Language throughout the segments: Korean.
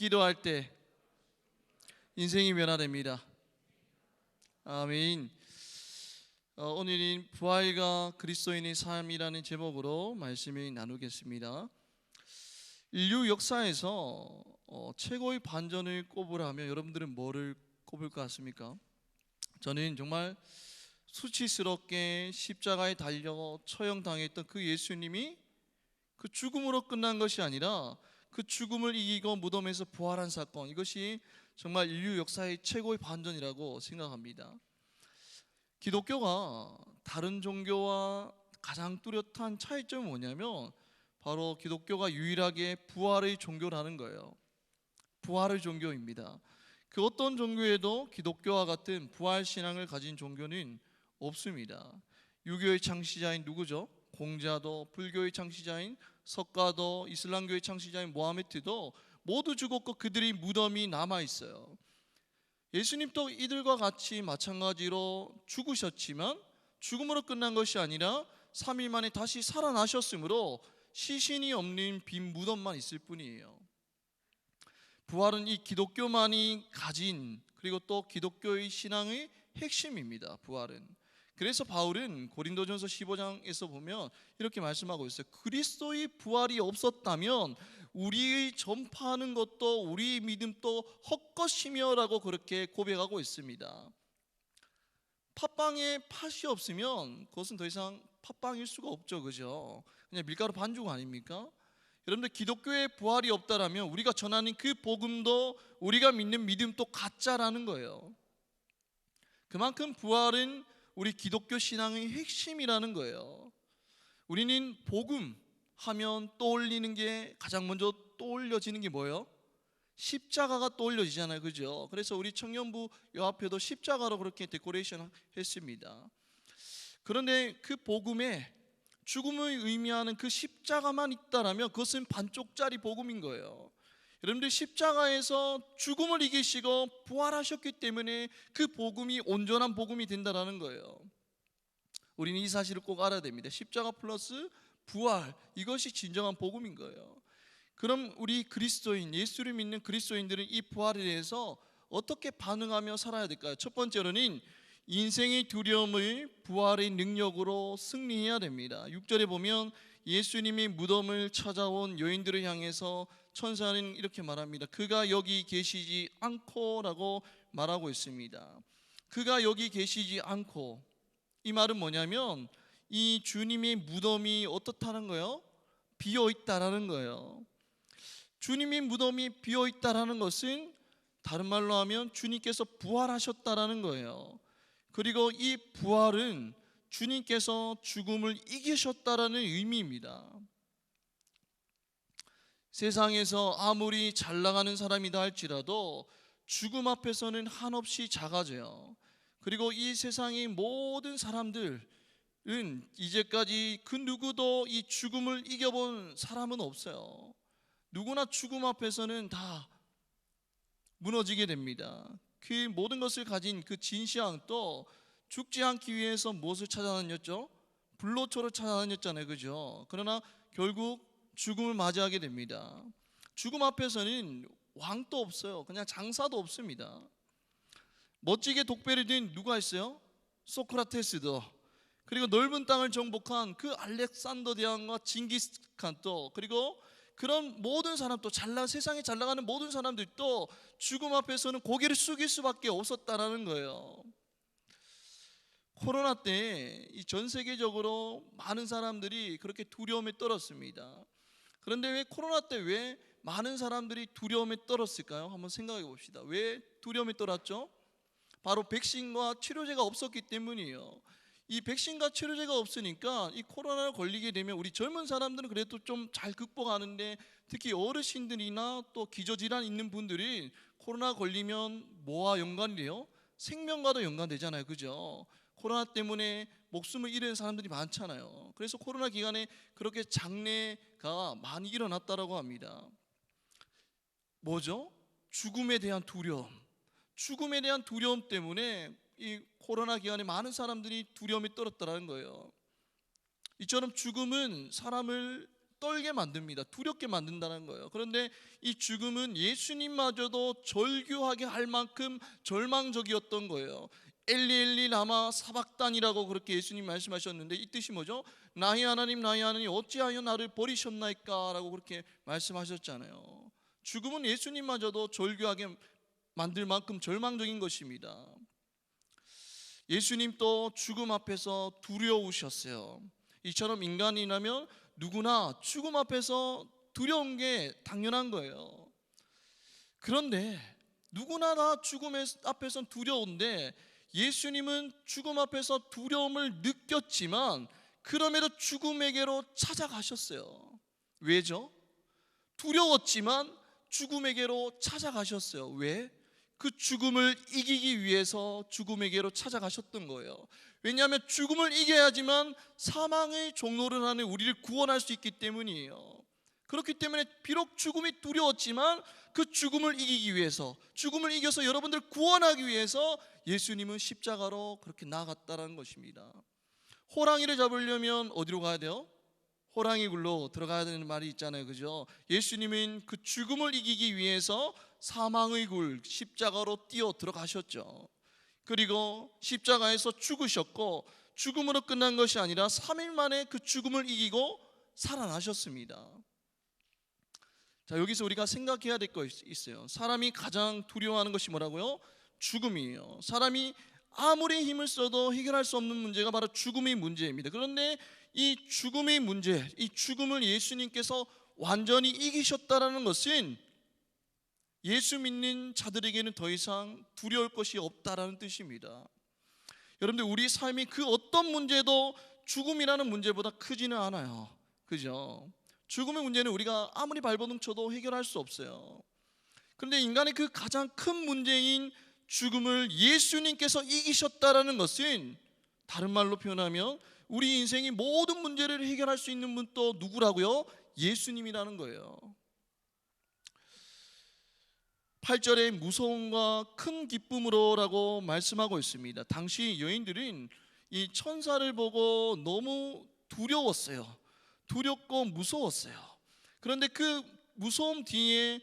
기도할 때 인생이 변화됩니다. 아멘. 오늘은 부활과 그리스도인의 삶이라는 제목으로 말씀을 나누겠습니다. 인류 역사에서 최고의 반전을 꼽으라면 여러분들은 뭐를 꼽을 것 같습니까? 저는 정말 수치스럽게 십자가에 달려 처형당했던 그 예수님이 그 죽음으로 끝난 것이 아니라 그 죽음을 이기고 무덤에서 부활한 사건, 이것이 정말 인류 역사의 최고의 반전이라고 생각합니다. 기독교가 다른 종교와 가장 뚜렷한 차이점은 뭐냐면 바로 기독교가 유일하게 부활의 종교라는 거예요. 부활의 종교입니다. 그 어떤 종교에도 기독교와 같은 부활 신앙을 가진 종교는 없습니다. 유교의 창시자인 누구죠? 공자도, 불교의 창시자인 석가도, 이슬람교의 창시자인 모하메트도 모두 죽었고 그들의 무덤이 남아 있어요. 예수님도 이들과 같이 마찬가지로 죽으셨지만 죽음으로 끝난 것이 아니라 3일 만에 다시 살아나셨으므로 시신이 없는 빈 무덤만 있을 뿐이에요. 부활은 이 기독교만이 가진, 그리고 또 기독교의 신앙의 핵심입니다. 부활은. 그래서 바울은 고린도전서 15장에서 보면 이렇게 말씀하고 있어요. 그리스도의 부활이 없었다면 우리의 전파하는 것도 우리의 믿음도 헛것이며 라고 그렇게 고백하고 있습니다. 팥빵에 팥이 없으면 그것은 더 이상 팥빵일 수가 없죠. 그죠? 그냥 밀가루 반죽 아닙니까? 여러분들, 기독교의 부활이 없다라면 우리가 전하는 그 복음도 우리가 믿는 믿음도 가짜라는 거예요. 그만큼 부활은 우리 기독교 신앙의 핵심이라는 거예요. 우리는 복음 하면 떠올리는 게, 가장 먼저 떠올려지는 게 뭐예요? 십자가가 떠올려지잖아요. 그죠? 그래서 우리 청년부 요 앞에도 십자가로 그렇게 데코레이션 했습니다. 그런데 그 복음에 죽음을 의미하는 그 십자가만 있다라면 그것은 반쪽짜리 복음인 거예요. 여러분들, 십자가에서 죽음을 이기시고 부활하셨기 때문에 그 복음이 온전한 복음이 된다는 거예요. 우리는 이 사실을 꼭 알아야 됩니다. 십자가 플러스 부활, 이것이 진정한 복음인 거예요. 그럼 우리 그리스도인, 예수를 믿는 그리스도인들은 이 부활에 대해서 어떻게 반응하며 살아야 될까요? 첫 번째로는 인생의 두려움을 부활의 능력으로 승리해야 됩니다. 6절에 보면 예수님이 무덤을 찾아온 여인들을 향해서 천사는 이렇게 말합니다. 그가 여기 계시지 않고 라고 말하고 있습니다. 그가 여기 계시지 않고, 이 말은 뭐냐면 이 주님의 무덤이 어떻다는 거예요? 비어있다라는 거예요. 주님의 무덤이 비어있다라는 것은 다른 말로 하면 주님께서 부활하셨다라는 거예요. 그리고 이 부활은 주님께서 죽음을 이기셨다라는 의미입니다. 세상에서 아무리 잘 나가는 사람이다 할지라도 죽음 앞에서는 한없이 작아져요. 그리고 이 세상의 모든 사람들은 이제까지 그 누구도 이 죽음을 이겨본 사람은 없어요. 누구나 죽음 앞에서는 다 무너지게 됩니다. 그 모든 것을 가진 그 진시황도 죽지 않기 위해서 무엇을 찾아다녔죠? 불로초를 찾아다녔잖아요. 그죠? 그러나 결국 죽음을 맞이하게 됩니다. 죽음 앞에서는 왕도 없어요. 그냥 장사도 없습니다. 멋지게 독배를 든 누가 있어요? 소크라테스도, 그리고 넓은 땅을 정복한 그 알렉산더 대왕과 징기스칸도, 그리고 그런 모든 사람, 또 세상에 잘 나가는 모든 사람들도 죽음 앞에서는 고개를 숙일 수밖에 없었다라는 거예요. 코로나 때 전 세계적으로 많은 사람들이 그렇게 두려움에 떨었습니다. 그런데 왜 코로나 때 왜 많은 사람들이 두려움에 떨었을까요? 한번 생각해 봅시다. 왜 두려움에 떨었죠? 바로 백신과 치료제가 없었기 때문이에요. 이 백신과 치료제가 없으니까 이 코로나를 걸리게 되면 우리 젊은 사람들은 그래도 좀 잘 극복하는데, 특히 어르신들이나 또 기저질환 있는 분들이 코로나 걸리면 뭐와 연관이 돼요? 생명과도 연관되잖아요. 그죠? 코로나 때문에 목숨을 잃은 사람들이 많잖아요. 그래서 코로나 기간에 그렇게 장례가 많이 일어났다고 합니다. 뭐죠? 죽음에 대한 두려움. 죽음에 대한 두려움 때문에 이 코로나 기간에 많은 사람들이 두려움에 떨었다는 거예요. 이처럼 죽음은 사람을 떨게 만듭니다. 두렵게 만든다는 거예요. 그런데 이 죽음은 예수님마저도 절규하게 할 만큼 절망적이었던 거예요. 엘리 엘리 라마 사박단이라고 그렇게 예수님 말씀하셨는데 이 뜻이 뭐죠? 나의 하나님 나의 하나님 어찌하여 나를 버리셨나이까 라고 그렇게 말씀하셨잖아요. 죽음은 예수님마저도 절규하게 만들 만큼 절망적인 것입니다. 예수님 또 죽음 앞에서 두려우셨어요. 이처럼 인간이라면 누구나 죽음 앞에서 두려운 게 당연한 거예요. 그런데 누구나 다 죽음 앞에서 두려운데 예수님은 죽음 앞에서 두려움을 느꼈지만 그럼에도 죽음에게로 찾아가셨어요. 왜죠? 두려웠지만 죽음에게로 찾아가셨어요. 왜? 그 죽음을 이기기 위해서 죽음에게로 찾아가셨던 거예요. 왜냐하면 죽음을 이겨야지만 사망의 종로를 하는 우리를 구원할 수 있기 때문이에요. 그렇기 때문에 비록 죽음이 두려웠지만 그 죽음을 이기기 위해서, 죽음을 이겨서 여러분들 구원하기 위해서 예수님은 십자가로 그렇게 나아갔다는 것입니다. 호랑이를 잡으려면 어디로 가야 돼요? 호랑이 굴로 들어가야 되는 말이 있잖아요, 그죠? 예수님은 그 죽음을 이기기 위해서 사망의 굴 십자가로 뛰어 들어가셨죠. 그리고 십자가에서 죽으셨고 죽음으로 끝난 것이 아니라 3일 만에 그 죽음을 이기고 살아나셨습니다. 자, 여기서 우리가 생각해야 될 거 있어요. 사람이 가장 두려워하는 것이 뭐라고요? 죽음이에요. 사람이 아무리 힘을 써도 해결할 수 없는 문제가 바로 죽음의 문제입니다. 그런데 이 죽음의 문제, 이 죽음을 예수님께서 완전히 이기셨다라는 것은 예수 믿는 자들에게는 더 이상 두려울 것이 없다라는 뜻입니다. 여러분들, 우리 삶이 그 어떤 문제도 죽음이라는 문제보다 크지는 않아요. 그죠? 죽음의 문제는 우리가 아무리 발버둥 쳐도 해결할 수 없어요. 그런데 인간의 그 가장 큰 문제인 죽음을 예수님께서 이기셨다라는 것은 다른 말로 표현하면 우리 인생의 모든 문제를 해결할 수 있는 분 또 누구라고요? 예수님이라는 거예요. 8절에 무서움과 큰 기쁨으로라고 말씀하고 있습니다. 당시 여인들은 이 천사를 보고 너무 두려웠어요. 두렵고 무서웠어요. 그런데 그 무서움 뒤에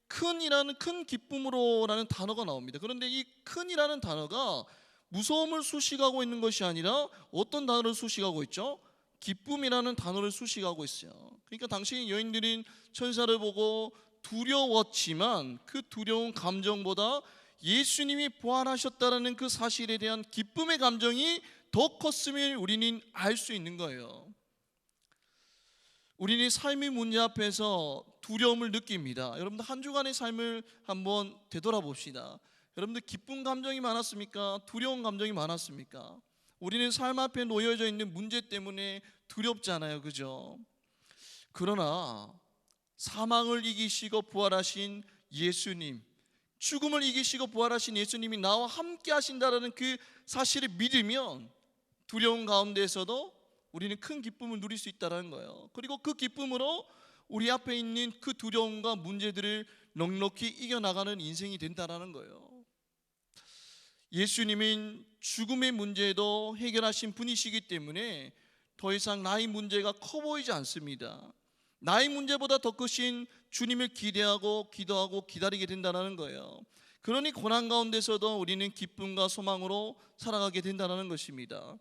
큰 기쁨으로라는 단어가 나옵니다. 그런데 이 큰이라는 단어가 무서움을 수식하고 있는 것이 아니라 어떤 단어를 수식하고 있죠? 기쁨이라는 단어를 수식하고 있어요. 그러니까 당시 여인들은 천사를 보고 두려웠지만 그 두려운 감정보다 예수님이 부활하셨다는 그 사실에 대한 기쁨의 감정이 더 컸음을 우리는 알 수 있는 거예요. 우리는 삶의 문제 앞에서 두려움을 느낍니다. 여러분들 한 주간의 삶을 한번 되돌아봅시다. 여러분들 기쁜 감정이 많았습니까? 두려운 감정이 많았습니까? 우리는 삶 앞에 놓여져 있는 문제 때문에 두렵잖아요, 그죠? 그러나 사망을 이기시고 부활하신 예수님, 죽음을 이기시고 부활하신 예수님이 나와 함께 하신다는 그 사실을 믿으면 두려운 가운데에서도 우리는 큰 기쁨을 누릴 수 있다는 거예요. 그리고 그 기쁨으로 우리 앞에 있는 그 두려움과 문제들을 넉넉히 이겨나가는 인생이 된다는 거예요. 예수님은 죽음의 문제도 해결하신 분이시기 때문에 더 이상 나의 문제가 커 보이지 않습니다. 나의 문제보다 더 크신 주님을 기대하고 기도하고 기다리게 된다는 거예요. 그러니 고난 가운데서도 우리는 기쁨과 소망으로 살아가게 된다는 것입니다.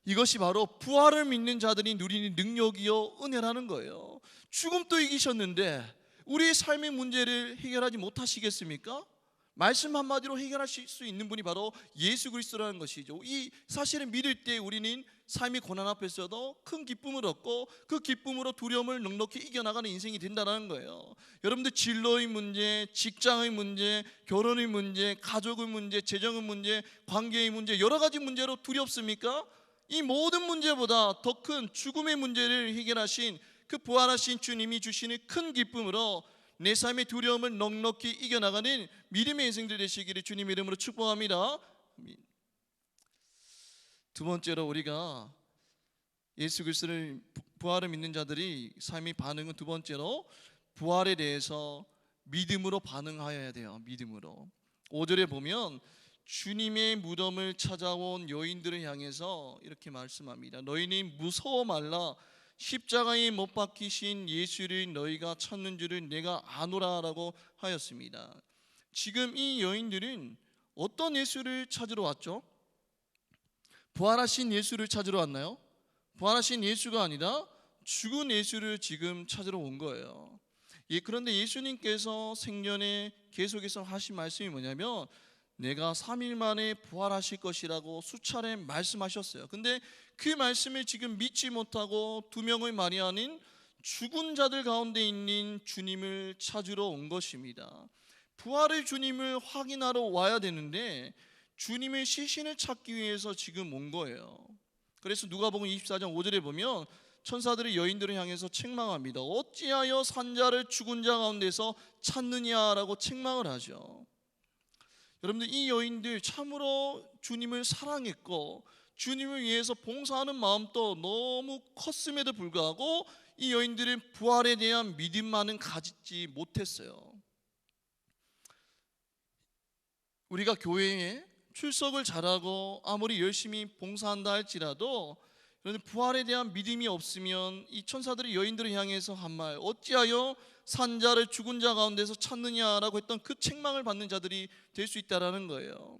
이것이 바로 부활을 믿는 자들이 누리는 능력이요 은혜라는 거예요. 죽음도 이기셨는데 우리의 삶의 문제를 해결하지 못하시겠습니까? 말씀 한마디로 해결하실 수 있는 분이 바로 예수 그리스도라는 것이죠. 이 사실을 믿을 때 우리는 삶의 고난 앞에서도 큰 기쁨을 얻고 그 기쁨으로 두려움을 넉넉히 이겨나가는 인생이 된다는 거예요. 여러분들 진로의 문제, 직장의 문제, 결혼의 문제, 가족의 문제, 재정의 문제, 관계의 문제, 여러 가지 문제로 두렵습니까? 이 모든 문제보다 더 큰 죽음의 문제를 해결하신 그 부활하신 주님이 주시는 큰 기쁨으로 내 삶의 두려움을 넉넉히 이겨나가는 믿음의 인생들 되시기를 주님 이름으로 축복합니다. 두 번째로 우리가 예수 그리스도를 부활을 믿는 자들이 삶의 반응은 두 번째로 부활에 대해서 믿음으로 반응하여야 돼요. 믿음으로. 5절에 보면 주님의 무덤을 찾아온 여인들을 향해서 이렇게 말씀합니다. 너희는 무서워 말라. 십자가에 못 박히신 예수를 너희가 찾는 줄을 내가 아노라라고 하였습니다. 지금 이 여인들은 어떤 예수를 찾으러 왔죠? 부활하신 예수를 찾으러 왔나요? 부활하신 예수가 아니라 죽은 예수를 지금 찾으러 온 거예요. 그런데 예수님께서 생전에 계속해서 하신 말씀이 뭐냐면 내가 3일 만에 부활하실 것이라고 수차례 말씀하셨어요. 근데 그 말씀을 지금 믿지 못하고 두 명의 마리아는 죽은 자들 가운데 있는 주님을 찾으러 온 것입니다. 부활의 주님을 확인하러 와야 되는데 주님의 시신을 찾기 위해서 지금 온 거예요. 그래서 누가복음 24장 5절에 보면 천사들이 여인들을 향해서 책망합니다. 어찌하여 산자를 죽은 자 가운데서 찾느냐라고 책망을 하죠. 여러분들, 이 여인들 참으로 주님을 사랑했고 주님을 위해서 봉사하는 마음도 너무 컸음에도 불구하고 이 여인들은 부활에 대한 믿음만은 가지지 못했어요. 우리가 교회에 출석을 잘하고 아무리 열심히 봉사한다 할지라도 부활에 대한 믿음이 없으면 이 천사들이 여인들을 향해서 한 말, 어찌하여 산자를 죽은 자 가운데서 찾느냐라고 했던 그 책망을 받는 자들이 될 수 있다라는 거예요.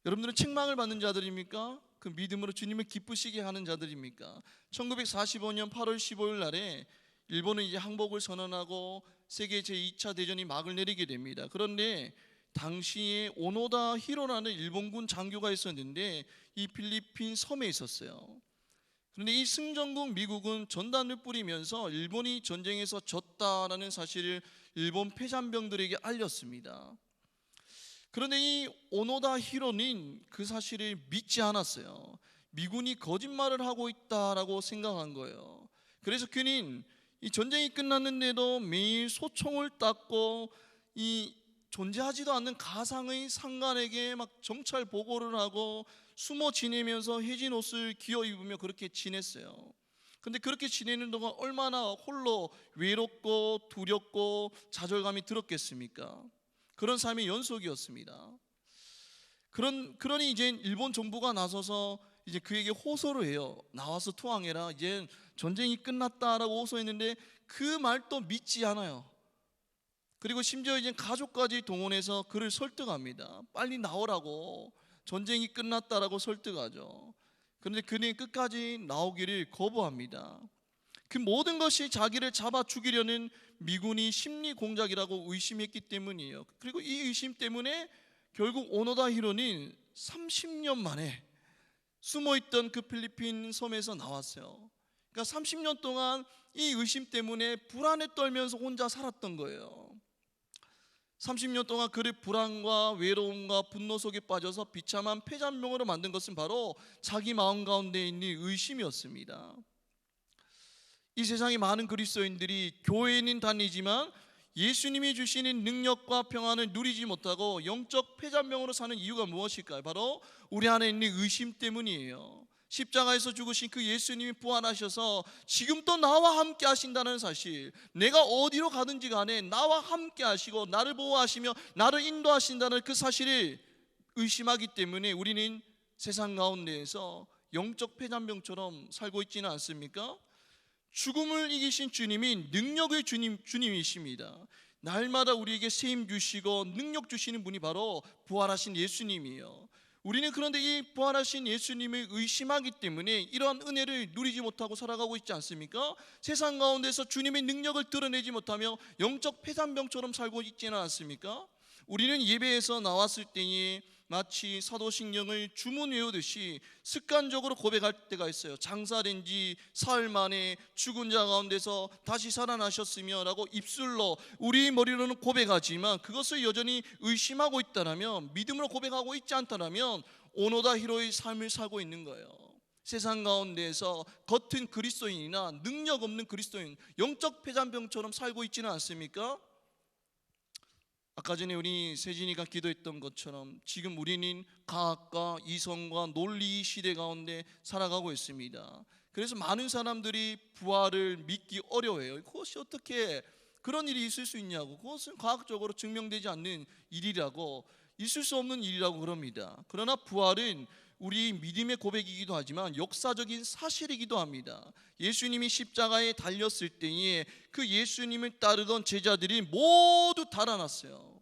여러분들은 책망을 받는 자들입니까? 그 믿음으로 주님을 기쁘시게 하는 자들입니까? 1945년 8월 15일 날에 일본은 이제 항복을 선언하고 세계 제2차 대전이 막을 내리게 됩니다. 그런데 당시에 오노다 히로라는 일본군 장교가 있었는데 이 필리핀 섬에 있었어요. 그런데 이 승전국 미국은 전단을 뿌리면서 일본이 전쟁에서 졌다라는 사실을 일본 패잔병들에게 알렸습니다. 그런데 이 오노다 히로는 그 사실을 믿지 않았어요. 미군이 거짓말을 하고 있다라고 생각한 거예요. 그래서 그는 이 전쟁이 끝났는데도 매일 소총을 닦고 이 존재하지도 않는 가상의 상관에게 막 정찰 보고를 하고 숨어 지내면서 해진 옷을 기어 입으며 그렇게 지냈어요. 근데 그렇게 지내는 동안 얼마나 홀로 외롭고 두렵고 좌절감이 들었겠습니까? 그런 삶의 연속이었습니다. 그러니 이제 일본 정부가 나서서 이제 그에게 호소를 해요. 나와서 투항해라. 이제 전쟁이 끝났다라고 호소했는데 그 말도 믿지 않아요. 그리고 심지어 이제 가족까지 동원해서 그를 설득합니다. 빨리 나오라고, 전쟁이 끝났다라고 설득하죠. 그런데 그는 끝까지 나오기를 거부합니다. 그 모든 것이 자기를 잡아 죽이려는 미군이 심리 공작이라고 의심했기 때문이에요. 그리고 이 의심 때문에 결국 오노다 히로는 30년 만에 숨어있던 그 필리핀 섬에서 나왔어요. 그러니까 30년 동안 이 의심 때문에 불안에 떨면서 혼자 살았던 거예요. 30년 동안 그를 불안과 외로움과 분노 속에 빠져서 비참한 패잔병으로 만든 것은 바로 자기 마음 가운데 있는 의심이었습니다. 이 세상에 많은 그리스도인들이 교회는 다니지만 예수님이 주시는 능력과 평안을 누리지 못하고 영적 패잔병으로 사는 이유가 무엇일까요? 바로 우리 안에 있는 의심 때문이에요. 십자가에서 죽으신 그 예수님이 부활하셔서 지금 또 나와 함께 하신다는 사실, 내가 어디로 가든지 간에 나와 함께 하시고 나를 보호하시며 나를 인도하신다는 그 사실을 의심하기 때문에 우리는 세상 가운데에서 영적 패잔병처럼 살고 있지는 않습니까? 죽음을 이기신 주님이 능력의 주님이십니다. 날마다 우리에게 세임 주시고 능력 주시는 분이 바로 부활하신 예수님이에요. 우리는 그런데 이 부활하신 예수님을 의심하기 때문에 이러한 은혜를 누리지 못하고 살아가고 있지 않습니까? 세상 가운데서 주님의 능력을 드러내지 못하며 영적 폐산병처럼 살고 있지는 않습니까? 우리는 예배에서 나왔을 때에 마치 사도신경을 주문 외우듯이 습관적으로 고백할 때가 있어요. 장사된 지 사흘 만에 죽은 자 가운데서 다시 살아나셨으며 라고 입술로 우리 머리로는 고백하지만 그것을 여전히 의심하고 있다면, 믿음으로 고백하고 있지 않다면 오노다 히로의 삶을 살고 있는 거예요. 세상 가운데에서 겉은 그리스도인이나 능력 없는 그리스도인, 영적 폐잔병처럼 살고 있지는 않습니까? 아까 전에 우리 세진이가 기도했던 것처럼 지금 우리는 과학과 이성과 논리 시대 가운데 살아가고 있습니다. 그래서 많은 사람들이 부활을 믿기 어려워해요. 그것이 어떻게 그런 일이 있을 수 있냐고, 그것은 과학적으로 증명되지 않는 일이라고, 있을 수 없는 일이라고 그럽니다. 그러나 부활은 우리 믿음의 고백이기도 하지만 역사적인 사실이기도 합니다. 예수님이 십자가에 달렸을 때에 그 예수님을 따르던 제자들이 모두 달아났어요.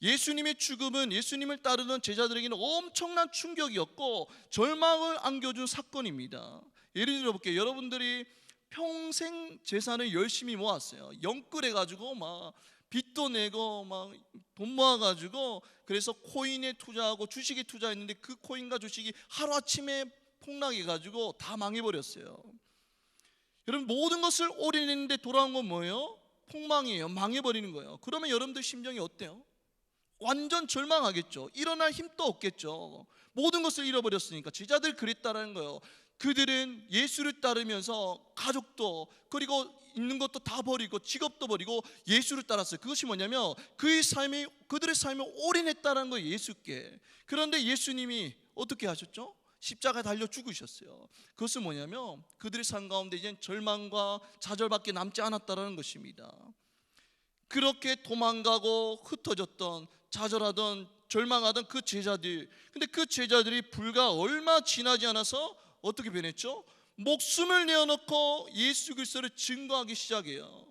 예수님의 죽음은 예수님을 따르던 제자들에게는 엄청난 충격이었고 절망을 안겨준 사건입니다. 예를 들어 볼게요. 여러분들이 평생 재산을 열심히 모았어요. 영끌해가지고 막 빚도 내고 막 돈 모아가지고 그래서 코인에 투자하고 주식에 투자했는데 그 코인과 주식이 하루아침에 폭락해가지고 다 망해버렸어요. 여러분 모든 것을 올인했는데 돌아온 건 뭐예요? 폭망이에요. 망해버리는 거예요. 그러면 여러분들 심정이 어때요? 완전 절망하겠죠. 일어날 힘도 없겠죠. 모든 것을 잃어버렸으니까. 제자들 그랬다라는 거예요. 그들은 예수를 따르면서 가족도 그리고 있는 것도 다 버리고 직업도 버리고 예수를 따랐어요. 그것이 뭐냐면 그들의 삶에 올인했다는 거예요. 예수께. 그런데 예수님이 어떻게 하셨죠? 십자가에 달려 죽으셨어요. 그것은 뭐냐면 그들의 삶 가운데 이제 절망과 좌절밖에 남지 않았다는 것입니다. 그렇게 도망가고 흩어졌던 좌절하던 절망하던 그 제자들, 근데 그 제자들이 불과 얼마 지나지 않아서 어떻게 변했죠? 목숨을 내어놓고 예수 그리스도를 증거하기 시작해요.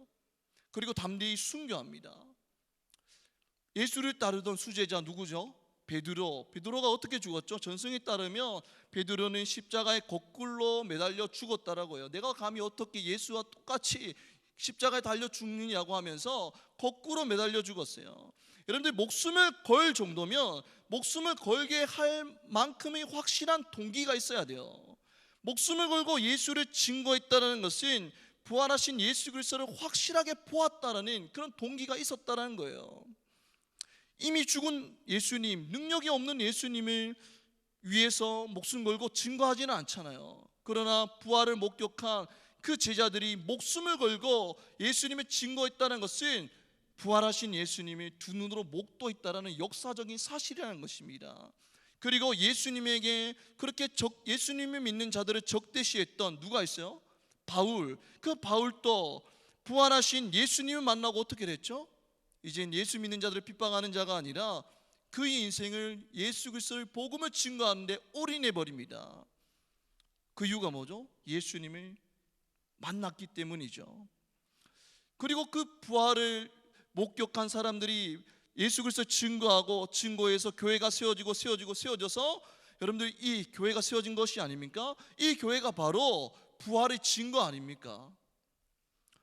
그리고 담대히 순교합니다. 예수를 따르던 수제자 누구죠? 베드로가 어떻게 죽었죠? 전승에 따르면 베드로는 십자가에 거꾸로 매달려 죽었다라고요. 내가 감히 어떻게 예수와 똑같이 십자가에 달려 죽느냐고 하면서 거꾸로 매달려 죽었어요. 여러분들 목숨을 걸 정도면 목숨을 걸게 할 만큼의 확실한 동기가 있어야 돼요. 목숨을 걸고 예수를 증거했다는 것은 부활하신 예수 그리스도를 확실하게 보았다는 그런 동기가 있었다는 거예요. 이미 죽은 예수님, 능력이 없는 예수님을 위해서 목숨 걸고 증거하지는 않잖아요. 그러나 부활을 목격한 그 제자들이 목숨을 걸고 예수님을 증거했다는 것은 부활하신 예수님이 두 눈으로 목도했다라는 역사적인 사실이라는 것입니다. 그리고 예수님에게 그렇게 예수님을 믿는 자들을 적대시했던 누가 있어요? 바울. 그 바울도 부활하신 예수님을 만나고 어떻게 됐죠? 이젠 예수 믿는 자들을 핍박하는 자가 아니라 그의 인생을 예수 그리스도의 복음을 증거하는데 올인해 버립니다. 그 이유가 뭐죠? 예수님을 만났기 때문이죠. 그리고 그 부활을 목격한 사람들이 예수 그리스도 증거하고 증거해서 교회가 세워져서 여러분들 이 교회가 세워진 것이 아닙니까? 이 교회가 바로 부활의 증거 아닙니까?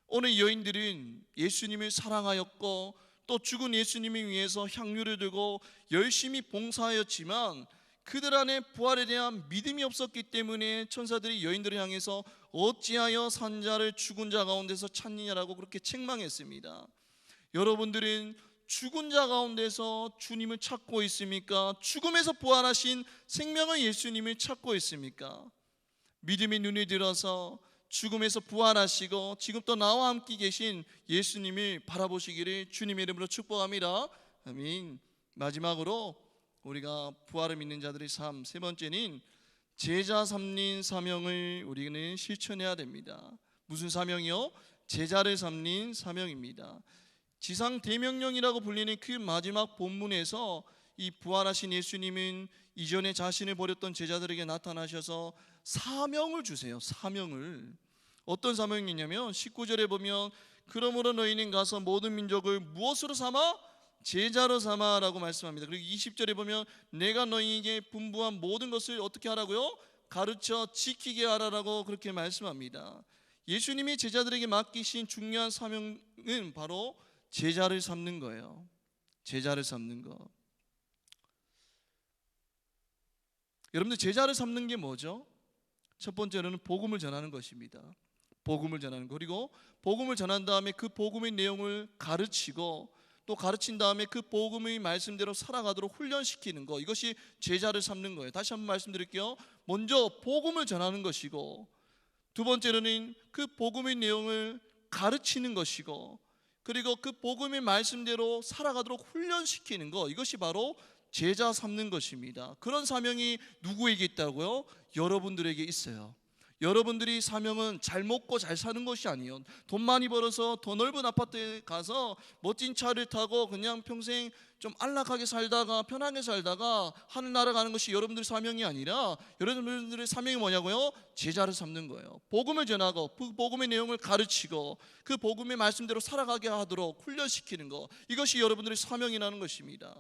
오늘 여인들은 예수님을 사랑하였고 또 죽은 예수님을 위해서 향유를 들고 열심히 봉사하였지만 그들 안에 부활에 대한 믿음이 없었기 때문에 천사들이 여인들을 향해서 어찌하여 산 자를 죽은 자 가운데서 찾느냐라고 그렇게 책망했습니다. 여러분들은 죽은 자 가운데서 주님을 찾고 있습니까? 죽음에서 부활하신 생명의 예수님을 찾고 있습니까? 믿음의 눈이 들어서 죽음에서 부활하시고 지금 또 나와 함께 계신 예수님을 바라보시기를 주님의 이름으로 축복합니다. 아멘. 마지막으로 우리가 부활을 믿는 자들의 삶, 세 번째는 제자 삼는 사명을 우리는 실천해야 됩니다. 무슨 사명이요? 제자를 삼는 사명입니다. 지상 대명령이라고 불리는 그 마지막 본문에서 이 부활하신 예수님은 이전에 자신을 버렸던 제자들에게 나타나셔서 사명을 주세요. 사명을. 어떤 사명이냐면 19절에 보면 그러므로 너희는 가서 모든 민족을 무엇으로 삼아? 제자로 삼아라고 말씀합니다. 그리고 20절에 보면 내가 너희에게 분부한 모든 것을 어떻게 하라고요? 가르쳐 지키게 하라라고 그렇게 말씀합니다. 예수님이 제자들에게 맡기신 중요한 사명은 바로 제자를 삼는 거예요. 제자를 삼는 거. 여러분들 제자를 삼는 게 뭐죠? 첫 번째로는 복음을 전하는 것입니다. 복음을 전하는 거. 그리고 복음을 전한 다음에 그 복음의 내용을 가르치고 또 가르친 다음에 그 복음의 말씀대로 살아가도록 훈련시키는 거. 이것이 제자를 삼는 거예요. 다시 한번 말씀드릴게요. 먼저 복음을 전하는 것이고 두 번째로는 그 복음의 내용을 가르치는 것이고 그리고 그 복음의 말씀대로 살아가도록 훈련시키는 거. 이것이 바로 제자 삼는 것입니다. 그런 사명이 누구에게 있다고요? 여러분들에게 있어요. 여러분들이 사명은 잘 먹고 잘 사는 것이 아니에요. 돈 많이 벌어서 더 넓은 아파트에 가서 멋진 차를 타고 그냥 평생 좀 안락하게 살다가 편하게 살다가 하늘 날아가는 것이 여러분들의 사명이 아니라, 여러분들의 사명이 뭐냐고요? 제자를 삼는 거예요. 복음을 전하고 그 복음의 내용을 가르치고 그 복음의 말씀대로 살아가게 하도록 훈련시키는 거, 이것이 여러분들의 사명이라는 것입니다.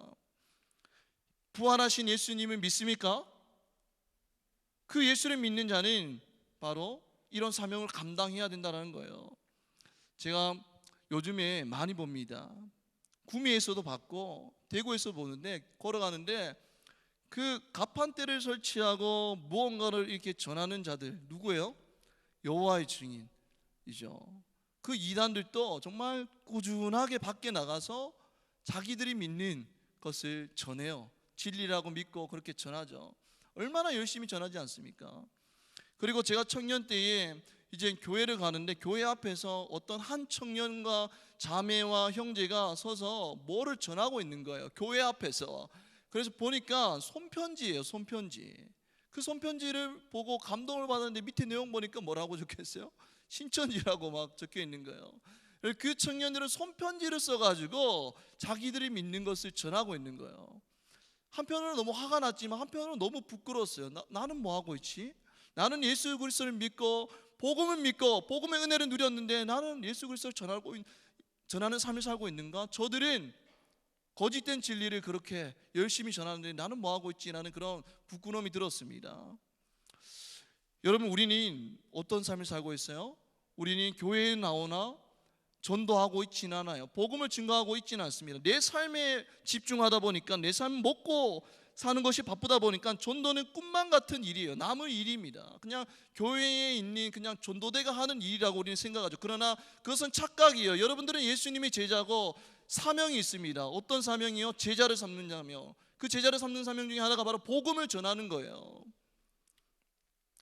부활하신 예수님을 믿습니까? 그 예수를 믿는 자는 바로 이런 사명을 감당해야 된다는 거예요. 제가 요즘에 많이 봅니다. 구미에서도 봤고 대구에서 보는데, 걸어가는데 그 가판대를 설치하고 무언가를 이렇게 전하는 자들, 누구예요? 여호와의 증인이죠. 그 이단들도 정말 꾸준하게 밖에 나가서 자기들이 믿는 것을 전해요. 진리라고 믿고 그렇게 전하죠. 얼마나 열심히 전하지 않습니까? 그리고 제가 청년 때에 이제 교회를 가는데, 교회 앞에서 어떤 한 청년과 자매와 형제가 서서 뭐를 전하고 있는 거예요, 교회 앞에서. 그래서 보니까 손편지예요, 손편지. 그 손편지를 보고 감동을 받았는데 밑에 내용 보니까 뭐라고 적혀있어요? 신천지라고 막 적혀 있는 거예요. 그 청년들은 손편지를 써가지고 자기들이 믿는 것을 전하고 있는 거예요. 한편으로는 너무 화가 났지만 한편으로는 너무 부끄러웠어요. 나는 뭐 하고 있지? 나는 예수 그리스도를 믿고 복음을 믿고 복음의 은혜를 누렸는데 나는 예수 그리스도를 전하는 삶을 살고 있는가? 저들은 거짓된 진리를 그렇게 열심히 전하는데 나는 뭐 하고 있지? 라는 그런 부끄러움이 들었습니다. 여러분, 우리는 어떤 삶을 살고 있어요? 우리는 교회에 나오나 전도하고 있지는 않아요. 복음을 증거하고 있지는 않습니다. 내 삶에 집중하다 보니까, 내 삶 먹고 사는 것이 바쁘다 보니까 전도는 꿈만 같은 일이에요. 남의 일입니다. 그냥 교회에 있는 그냥 전도대가 하는 일이라고 우리는 생각하죠. 그러나 그것은 착각이에요. 여러분들은 예수님의 제자고 사명이 있습니다. 어떤 사명이요? 제자를 삼는 사명. 그 제자를 삼는 사명 중에 하나가 바로 복음을 전하는 거예요.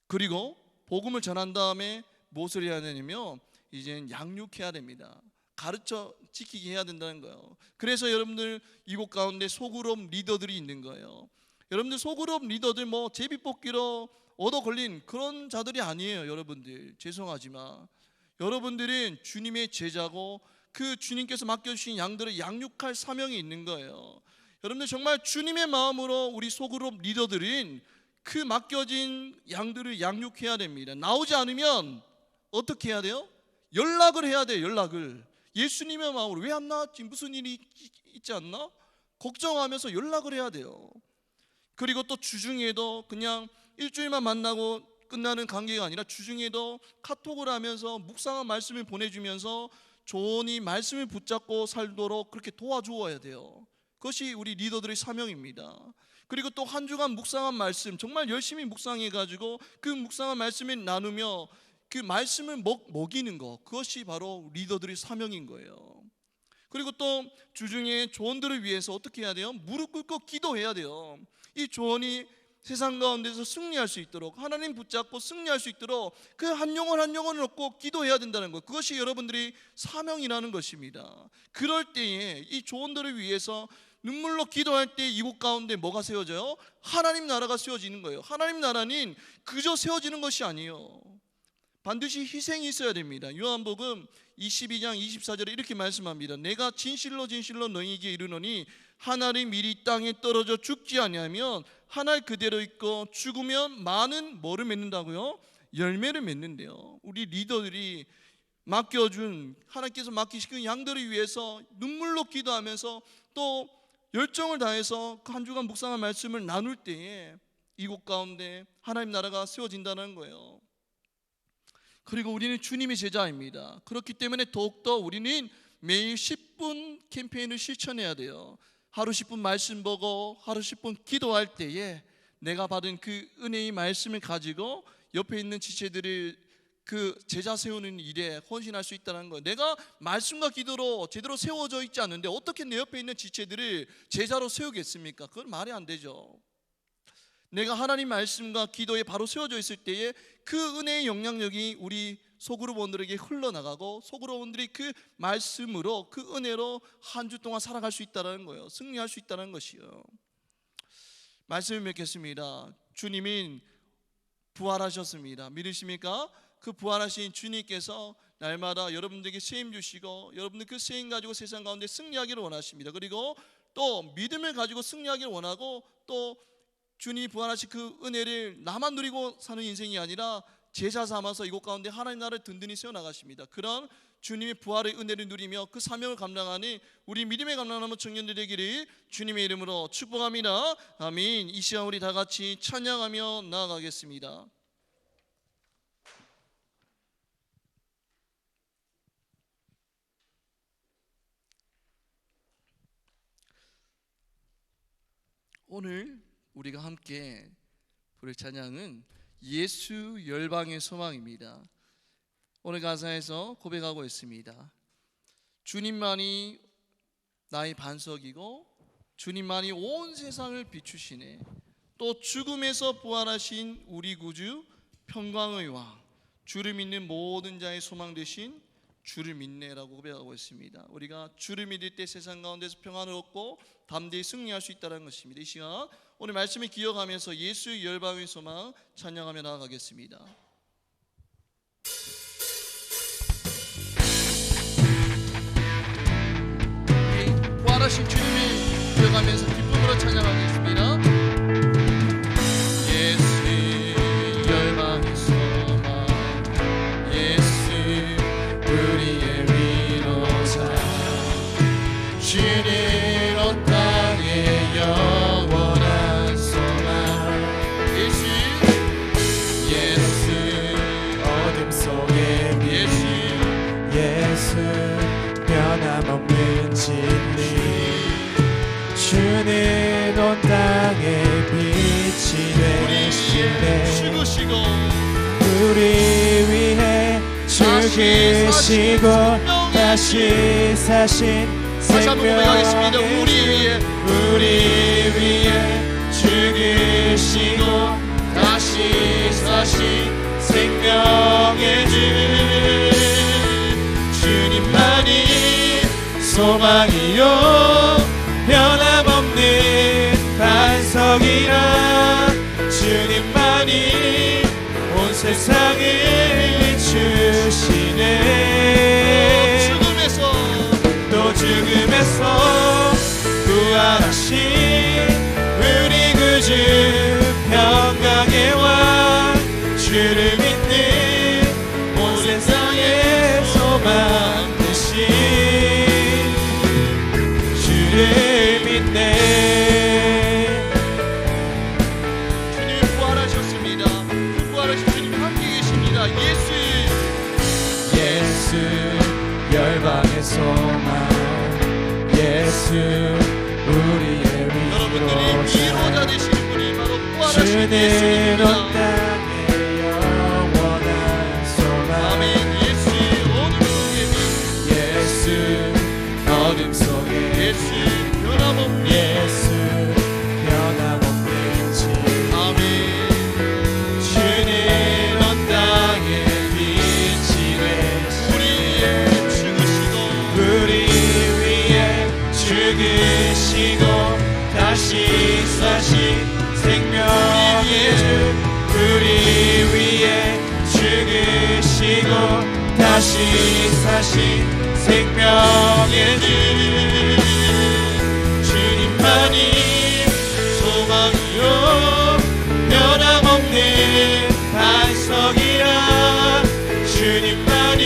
그리고 복음을 전한 다음에 무엇을 해야 되냐면 이제는 양육해야 됩니다. 가르쳐 지키게 해야 된다는 거예요. 그래서 여러분들 이곳 가운데 소그룹 리더들이 있는 거예요. 여러분들 소그룹 리더들 뭐 제비뽑기로 얻어 걸린 그런 자들이 아니에요. 여러분들 죄송하지만 여러분들은 주님의 제자고 그 주님께서 맡겨주신 양들을 양육할 사명이 있는 거예요. 여러분들 정말 주님의 마음으로 우리 소그룹 리더들은 그 맡겨진 양들을 양육해야 됩니다. 나오지 않으면 어떻게 해야 돼요? 연락을 해야 돼요. 연락을. 예수님의 마음으로 왜 안 나왔지? 무슨 일이 있지 않나? 걱정하면서 연락을 해야 돼요. 그리고 또 주중에도 그냥 일주일만 만나고 끝나는 관계가 아니라 주중에도 카톡을 하면서 묵상한 말씀을 보내주면서 조언이 말씀을 붙잡고 살도록 그렇게 도와주어야 돼요. 그것이 우리 리더들의 사명입니다. 그리고 또 한 주간 묵상한 말씀 정말 열심히 묵상해가지고 그 묵상한 말씀을 나누며 그 말씀을 먹이는 것, 그것이 바로 리더들의 사명인 거예요. 그리고 또 주중에 조언들을 위해서 어떻게 해야 돼요? 무릎 꿇고 기도해야 돼요. 이 조언이 세상 가운데서 승리할 수 있도록, 하나님 붙잡고 승리할 수 있도록 그 한 영혼 한 영혼을 얻고 기도해야 된다는 것, 그것이 여러분들이 사명이라는 것입니다. 그럴 때에 이 조언들을 위해서 눈물로 기도할 때 이곳 가운데 뭐가 세워져요? 하나님 나라가 세워지는 거예요. 하나님 나라는 그저 세워지는 것이 아니에요. 반드시 희생이 있어야 됩니다. 요한복음 22장 24절에 이렇게 말씀합니다. 내가 진실로 진실로 너희에게 이르노니 한 알이 미리 땅에 떨어져 죽지 아니하면 한 알 그대로 있고 죽으면 많은 뭐를 맺는다고요? 열매를 맺는데요. 우리 리더들이 맡겨준, 하나님께서 맡기신 양들을 위해서 눈물로 기도하면서 또 열정을 다해서 한 주간 묵상한 말씀을 나눌 때에 이곳 가운데 하나님 나라가 세워진다는 거예요. 그리고 우리는 주님의 제자입니다. 그렇기 때문에 더욱더 우리는 매일 10분 캠페인을 실천해야 돼요. 하루 10분 말씀 보고 하루 10분 기도할 때에 내가 받은 그 은혜의 말씀을 가지고 옆에 있는 지체들을 그 제자 세우는 일에 헌신할 수 있다는 거예요. 내가 말씀과 기도로 제대로 세워져 있지 않는데 어떻게 내 옆에 있는 지체들을 제자로 세우겠습니까? 그건 말이 안 되죠. 내가 하나님 말씀과 기도에 바로 세워져 있을 때에 그 은혜의 영향력이 우리 소그룹원들에게 흘러나가고 소그룹원들이 그 말씀으로 그 은혜로 한 주 동안 살아갈 수 있다는 거예요. 승리할 수 있다는 것이요. 말씀을 맺겠습니다. 주님은 부활하셨습니다. 믿으십니까? 그 부활하신 주님께서 날마다 여러분들에게 세임 주시고 여러분들 그 세임 가지고 세상 가운데 승리하기를 원하십니다. 그리고 또 믿음을 가지고 승리하기를 원하고, 또 주님이 부활하신 그 은혜를 나만 누리고 사는 인생이 아니라 제자 삼아서 이곳 가운데 하나님 나라를 든든히 세워나가십니다. 그런 주님의 부활의 은혜를 누리며 그 사명을 감당하는 우리 믿음의 감당하는 청년들 되기를 주님의 이름으로 축복합니다. 아멘. 이 시간 우리 다 같이 찬양하며 나아가겠습니다. 오늘 우리가 함께 부를 찬양은 예수 열방의 소망입니다. 오늘 가사에서 고백하고 있습니다. 주님만이 나의 반석이고 주님만이 온 세상을 비추시네. 또 죽음에서 부활하신 우리 구주 평강의 왕, 주를 믿는 모든 자의 소망 되신 주를 믿네라고 고백하고 있습니다. 우리가 주를 믿을 때 세상 가운데서 평안을 얻고 담대히 승리할 수 있다는 것입니다. 이 시간 오늘 말씀을 기억하면서 예수의 열방의 소망 찬양하며 나아가겠습니다. 부활하신 주님을 기억하면서 기쁨으로 찬양하겠습니다. 예수 열방의 소망, 예수 우리의 위로자, 주님 온 땅의 영원한 소망. 예수 어둠 속에 빛, 예수 변함없는 진리, 주는 온 땅의 빛이 되시네. 죽으시고 우리 위해 죽으시고 다시 사신 다시 한번 고백하겠습니다. 생명의 우리 위해 죽으시고 다시 사신 생명의 주, 주님만이 소망이요 변함없는 반석이라, 주님만이 온 세상을 주시네. 또 죽음에서 부활하신 우리 구주 평강의 왕, 주를 믿는 온 세상의 소망 되신 주를 믿네. 주님 부활하셨습니다. 그 부활하신 주님이 함께 계십니다. 예수 열방의 소망, 예수 우리의 위로자 되시는 분이 바로 부활하신 주는 예수입니다. 온 땅의 영원한 소망. 아멘. 예수 어둠 속에 빛, 예수 어둠 속에 예수 변함없는 예수 변함없는 진. 아멘. 주는 온 땅의 빛이 되시, 우리의 죽으시고 우리 위에 죽으시고 다시 사신 생명의 주, 우리 위에 죽으시고 다시 사신 생명의 주, 주님만이 소망이요 변함없는 반석이라, 주님만이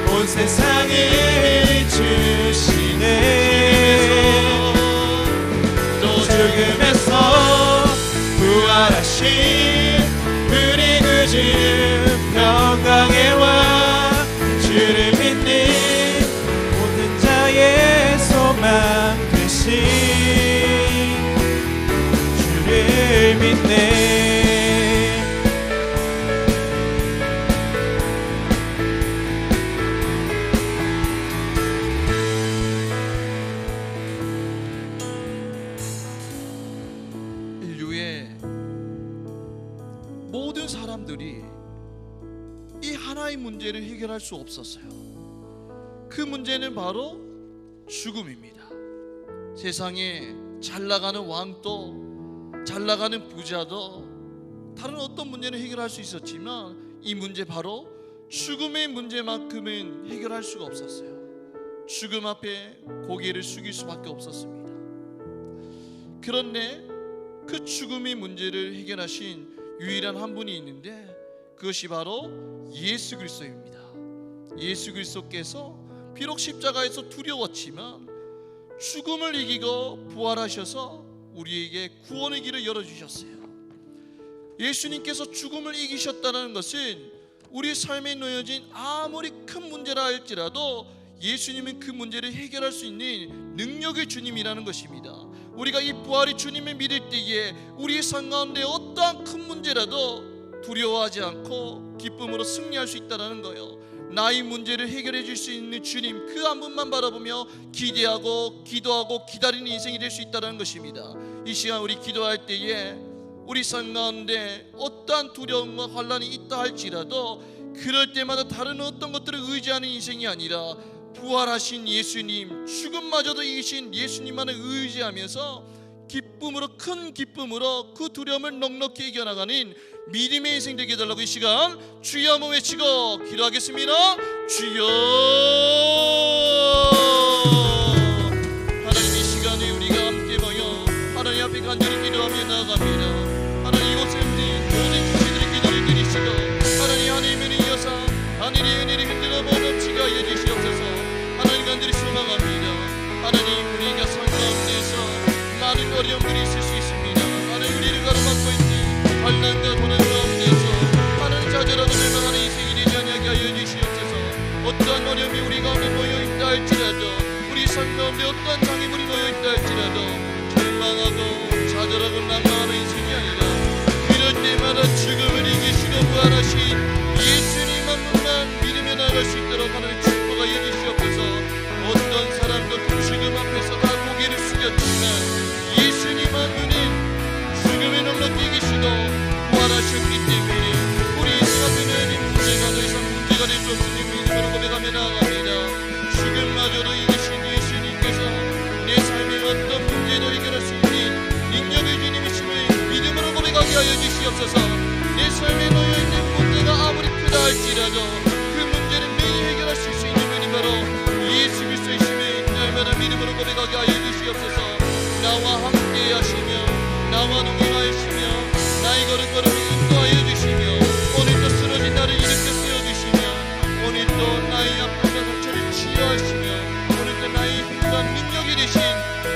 온 세상을 주시네. 또 죽음에서 부활하신 우리 구주 평강의 왕, 주를 믿는 모든 자의 소망 되신 주를 믿네. 인류의 모든 사람들이 이 하나의 문제를 해결할 수 없었어요. 그 문제는 바로 죽음입니다. 세상에 잘 나가는 왕도 잘 나가는 부자도 다른 어떤 문제는 해결할 수 있었지만 이 문제, 바로 죽음의 문제만큼은 해결할 수가 없었어요. 죽음 앞에 고개를 숙일 수밖에 없었습니다. 그런데 그 죽음의 문제를 해결하신 유일한 한 분이 있는데 그것이 바로 예수 그리스도입니다. 예수 그리스도께서 비록 십자가에서 두려웠지만 죽음을 이기고 부활하셔서 우리에게 구원의 길을 열어주셨어요. 예수님께서 죽음을 이기셨다는 것은 우리 삶에 놓여진 아무리 큰 문제라 할지라도 예수님은 그 문제를 해결할 수 있는 능력의 주님이라는 것입니다. 우리가 이 부활의 주님을 믿을 때에 우리의 삶 가운데 어떠한 큰 문제라도 두려워하지 않고 기쁨으로 승리할 수 있다는 거예요. 나의 문제를 해결해 줄 수 있는 주님, 그 한 분만 바라보며 기대하고 기도하고 기다리는 인생이 될 수 있다는 것입니다. 이 시간 우리 기도할 때에 우리 삶 가운데 어떠한 두려움과 환난이 있다 할지라도 그럴 때마다 다른 어떤 것들을 의지하는 인생이 아니라 부활하신 예수님, 죽음마저도 이기신 예수님만을 의지하면서 기쁨으로, 큰 기쁨으로 그 두려움을 넉넉히 이겨나가는 믿음의 인생 되게 해달라고 이 시간 주여 한번 외치고 기도하겠습니다. 주여. 하나님, 이 시간에 우리가 함께 모여 하나님 앞에 간절히 기도하며 나아갑니다. 하나님, 이곳에 있는 모든 주시들의 기도를 드리시고 하나님, 하나님을 이어서 하늘의 은혜를 흔들어 넘치게 하여 주시옵소서. 하나님, 간절히 소망합니다. 하나님, 우리가 삶 가운데서 많은 어려움들이 있을 수 있습니다. 하나님, 우리를 가로막고 있는 환난과 고난 가운데서 하나님, 좌절하고 절망하는 인생이 되지 않게 하여 주시옵소서. 어떠한 어려움이 우리 가운데 놓여있다 할지라도, 우리 삶 가운데 어떠한 장애물이 놓여있다 할지라도 절망하고 좌절하고 난망하는 인생이 아니라 그럴 때마다 죽음을 이기시고 부활하신 예수님 한 분만 믿으며 나아갈 수 있도록 하나님 축복하여 주시옵소서. 어떤 사람도 그 죽음 앞에서 다 고개를 숙였지만 예수님 한 분은 죽음을 넉넉히 이기시고 부활하셨기 때문에 우리 인생 앞에 놓여진 문제가 더 이상 문제가 될 수 없으니 믿음으로 고백하며 나아갑니다. 죽음마저도 이기신 예수님께서 내 삶의 어떤 문제도 해결할 수 있는 능력의 주님이심을 믿음으로 고백하게 하여 주시옵소서. 내 삶에 놓여있는 문제가 아무리 크다 할지라도 그 문제를 매일 해결할 수 있는 분이 바로 예수 그리스도이심을 날마다 믿음으로 고백하게 하여 주시옵소서. 나와 함께 하시며 나와 동행하시며 나의 걸음걸음을 인도하여 주시며 오늘도 쓰러진 나를 일으켜 세워주시며 오늘도 나의 아픔과 상처를 치유하시며 오늘도 나의 힘과 능력이 되신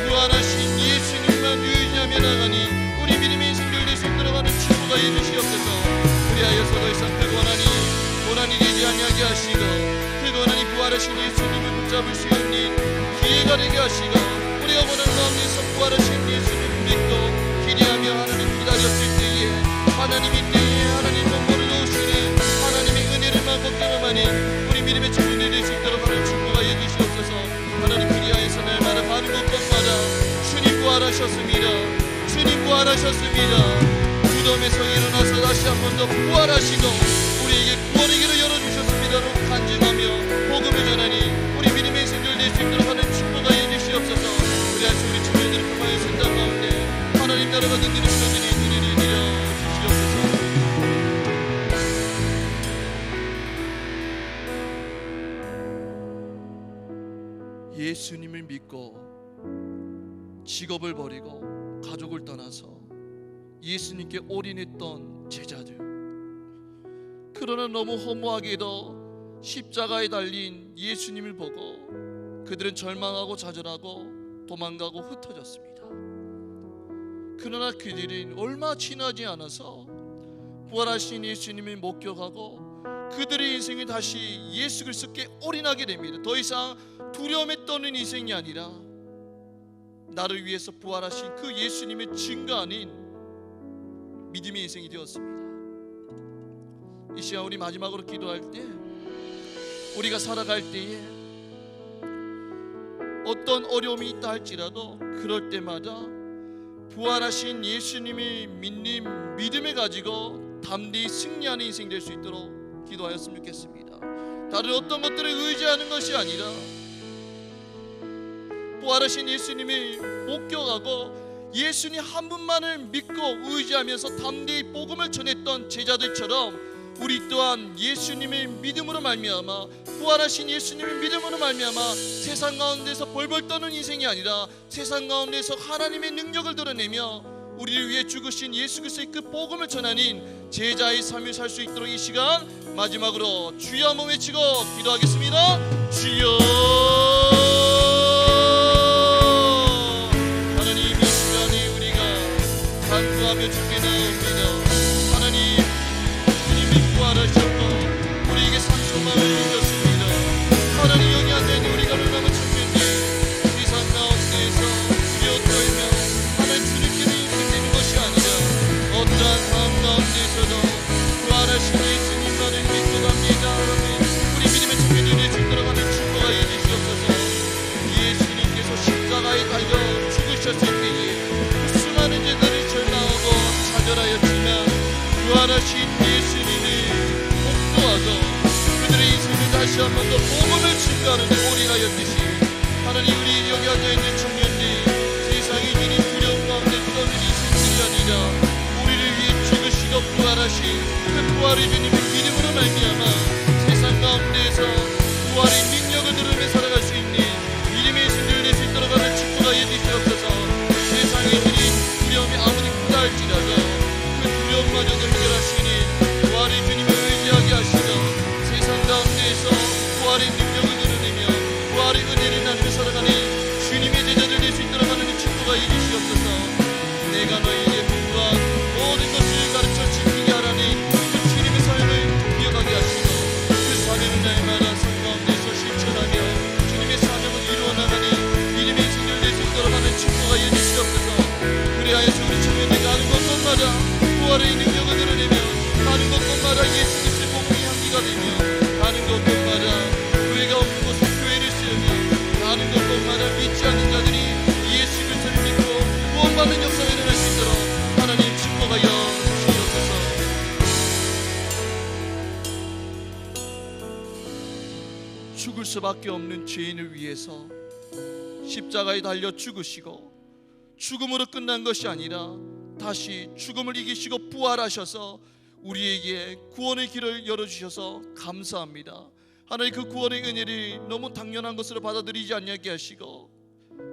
부활하신 예수님만 의지하며 나가니 우리 믿음의 인생들 될 수 있도록 하는 축복하여 주시옵소서. 그리하여서 더 이상 그 고난이 되지 아니하게 하시고 그 고난이 부활하신 예수님을 붙잡을 수 있는 기회가 되게 하시고 우리가 고난 가운데서 부활하신 예수님을 믿고 기대하며 하나님 기다렸을 때에 하나님이 때에 하나님 눈물을 놓으시는 하나님의 은혜를 마음껏 경험하는 우리 믿음의 주인이 될 수 있도록 하나님 축복하여 주시옵소서. 하나님, 그리하여서 날마다 가는 곳곳마다 주님 부활하셨습니다. 주님 부활하셨습니다. 무덤에서 일어나서 다시 한 번 더 부활하시고 우리에게 구원의 길을 열어주셨습니다로 간증하며 복음을 전하니 우리 믿음의 인생들 될 수 있도록 하는 축복하여 주시옵소서. 그리하여서 우리 주민들을 통하여 선당 가운데 하나님 나라가 든든히 무너지니 드리니 드려 주시옵소서. 예수님을 믿고 직업을 버리고 가족을 떠나서 예수님께 올인했던 제자들, 그러나 너무 허무하게도 십자가에 달린 예수님을 보고 그들은 절망하고 좌절하고 도망가고 흩어졌습니다. 그러나 그들은 얼마 지나지 않아서 부활하신 예수님을 목격하고 그들의 인생이 다시 예수 그리스도께 올인하게 됩니다. 더 이상 두려움에 떠는 인생이 아니라 나를 위해서 부활하신 그 예수님의 증거하는 믿음의 인생이 되었습니다. 이 시간 우리 마지막으로 기도할 때, 우리가 살아갈 때에 어떤 어려움이 있다 할지라도 그럴 때마다 부활하신 예수님을 믿는 믿음을 가지고 담대히 승리하는 인생 될 수 있도록 기도하였으면 좋겠습니다. 다른 어떤 것들을 의지하는 것이 아니라 부활하신 예수님을 목격하고 예수님 한 분만을 믿고 의지하면서 담대히 복음을 전했던 제자들처럼 우리 또한 예수님의 믿음으로 말미암아, 부활하신 예수님의 믿음으로 말미암아 세상 가운데서 벌벌 떠는 인생이 아니라 세상 가운데서 하나님의 능력을 드러내며 우리를 위해 죽으신 예수 그리스도의 그 복음을 전하는 제자의 삶을 살 수 있도록 이 시간 마지막으로 주여 한번 외치고 기도하겠습니다. 주여. 하나님, 이 시간에 우리가 간구하며 주께 나옵니다. 하나님, 주님이 부활하셨고 우리에게 산 소망을 주셨습니다. 하나님, 여기 앉아있는 우리가 얼마나 착했니? 세상 가운데에서 두려워 떨며 하나님 주님께는 힘들리는 것이 아니라 어떠한 상황 가운데서도 부활하신 예수님만을 믿고 갑니다. 우리 믿음의 청년들의 주 들어가는 축복과 이해주시옵소서. 예수님께서 십자가에 달려 죽으셨을 때에 그 수많은 죄들을 절망하고 차별하였지만 부활하신 예수님을 복도하고 그들의 인생을 다시 한 번 더 복음을 증거하는 데 올인하였듯이 하나님, 우리 여기 앉아있는 청년들 세상이 주님 두려움 가운데 떠는 인생들이 아니라 우리를 위해 죽으시고 부활하신 그 부활의 주님의 믿음으로 말미암아 세상 가운데에서 부활의 능력을 누르며 살아갈 수 있는 믿음의 신을 낼 수 있도록 하는 축복과 예비되옵소서. 세상의 주님 두려움이 아무리 크다 할지라도 그 두려움마저도 해결하시니 부활의 주님을 의지하게 하시며 세상 가운데에서 부활의 능력을 누르며 부활의 은혜를 나누며 살아가는 주님의 제자들 될 수 있도록 하는 축복과 이루시옵소서. 내가 너희에게 분부한 모든 것을 가르쳐 지키게 하라는 그 주님의 삶을 기억하게 하시고 그 사명을 날마다 삶 가운데서 실천하며 주님의 사명을 이루어 나가는 믿음의 인생을 낼 수 있도록 하는 축복과 이루시옵소서. 그래야해서 우리 청년들 가는 곳곳마다 부활의 능력을 드러내며 가는 곳곳마다 예수 그리스도의 복음의 향기가 되며 가는 곳곳마다 교회가 없는 곳에 교회를 세우며 가는 곳곳마다 믿지 않는 자들이 예수 그리스도를 믿고 구원받는 역사가 일어날 수 있도록 하나님 축복하여 주시옵소서. 죽을 수밖에 없는 죄인을 위해서 십자가에 달려 죽으시고 죽음으로 끝난 것이 아니라 다시 죽음을 이기시고 부활하셔서 우리에게 구원의 길을 열어주셔서 감사합니다. 하나님, 그 구원의 은혜를 너무 당연한 것으로 받아들이지 않게 하시고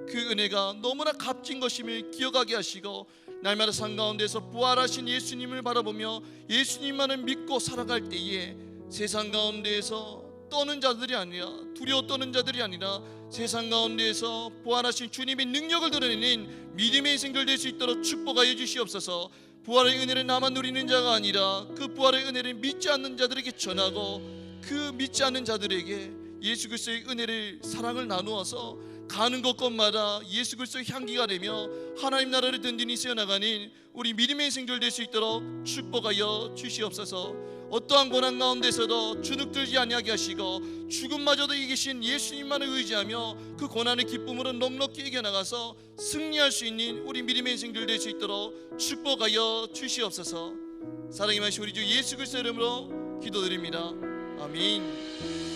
그 은혜가 너무나 값진 것임을 기억하게 하시고 날마다 삶 가운데서 부활하신 예수님을 바라보며 예수님만을 믿고 살아갈 때에 세상 가운데에서 떠는 자들이 아니라 두려워 떠는 자들이 아니라 세상 가운데에서 부활하신 주님의 능력을 드러내는 믿음의 인생들 될 수 있도록 축복하여 주시옵소서. 부활의 은혜를 나만 누리는 자가 아니라 그 부활의 은혜를 믿지 않는 자들에게 전하고 그 믿지 않는 자들에게 예수 그리스도의 은혜를 사랑을 나누어서 가는 곳곳마다 예수 그리스도의 향기가 되며 하나님 나라를 든든히 세워나가는 우리 믿음의 인생들 될 수 있도록 축복하여 주시옵소서. 어떠한 고난 가운데서도 주눅들지 아니하게 하시고 죽음마저도 이기신 예수님만을 의지하며 그 고난의 기쁨으로 넉넉히 이겨나가서 승리할 수 있는 우리 믿음의 인생들 될 수 있도록 축복하여 주시옵소서. 사랑의 마시 우리 주 예수 그리스도의 이름으로 기도드립니다. 아멘.